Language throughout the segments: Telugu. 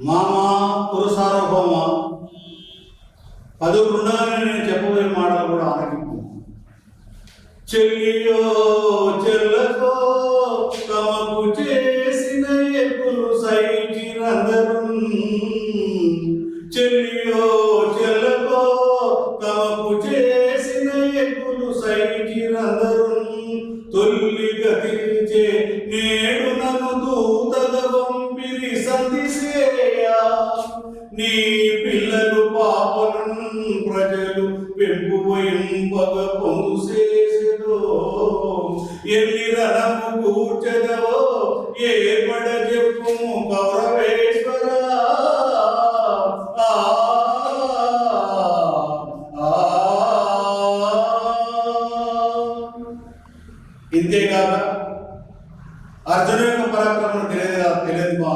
మామ పురుసార్వభౌమ పదకొండని నేను చెప్పబోయే మాటలు కూడా ఆలకింపు. చెల్లియో చెల్లకో తమకు చేసిన ఎప్పులు సైకిరందరు, చెల్లియో చెల్లకో తమకు చేసిన ఎప్పులు సైకిరందరు, తొల్లి గతించే నేడు నన్ను దూతగా పంపిరి సంధిసేయా, నీ పిల్లలు పాపలను ప్రజలు పెంపువయింపగ పొందు చేసేదో, ఎల్లి రణము కూర్చదవో ఏ పడ చెప్పుము కౌరవేశ్వర. ఇంతేకాక అర్జున యొక్క పరాక్రమం తెలియదు మా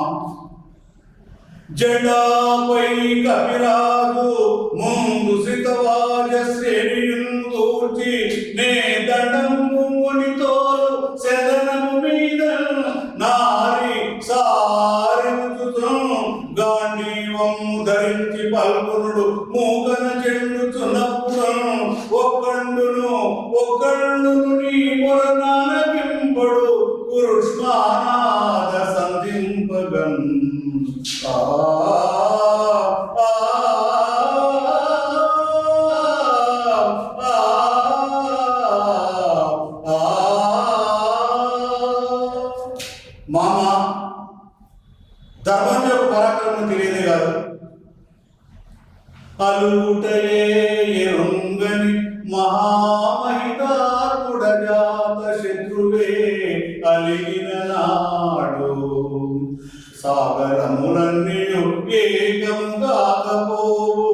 జెండాపై కపిరాజు ముందు సితవాజ శ్రేణియును కూర్చి నే దండము మునితోలు శరణము మీద నారి సారించుతు గాంధీవము ధరించి పల్పునుడు మూగన చెండుచున్నప్పుడు ఒక్కడును నీ మొరనాలకింపడు కృష్ణానాద సంధింపగన్. మామ ధర్మం యొక్క పరాక్రమం తెలియదే కాదు, అలుగుటయే ఎరుంగని మహామహితాత్ముడ జాత శత్రువే అలిగిన నాడు, సాగరములన్నీ ఏకముగాకపోవు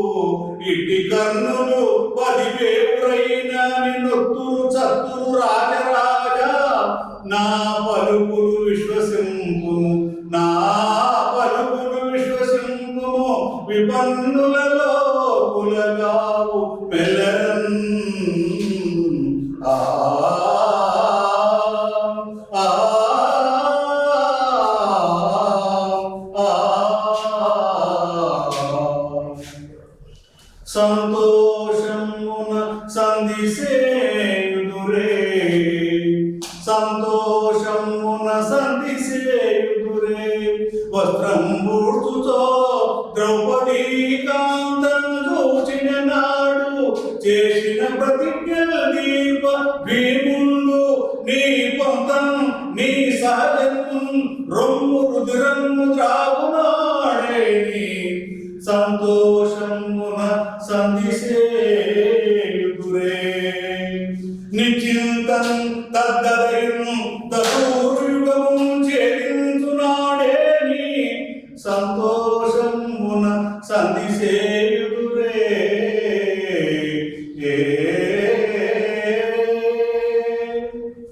ఇట్టి కన్నులు పదివేవురైన నిన్నొత్తురు చత్తురు రాజరాజా, నా పలుకులు విశ్వసింపుము నా పలుకులు విశ్వసింపుము, విపన్నులలో కులగావు మెల్లరన్. సంతోషమున సంధిసేయుదురే సంతోషమున సంధిసేయుదురే, వస్త్రం బూర్చుతో ద్రౌపదీ కాంతం చూచిన నాడు చేసిన ప్రతిజ్ఞ దీప భీముళ్ళు నీ పొంతం నీ సహజము రొమ్ము రుధిరము ద్రావునాడే, సంతోషమున సంధిసే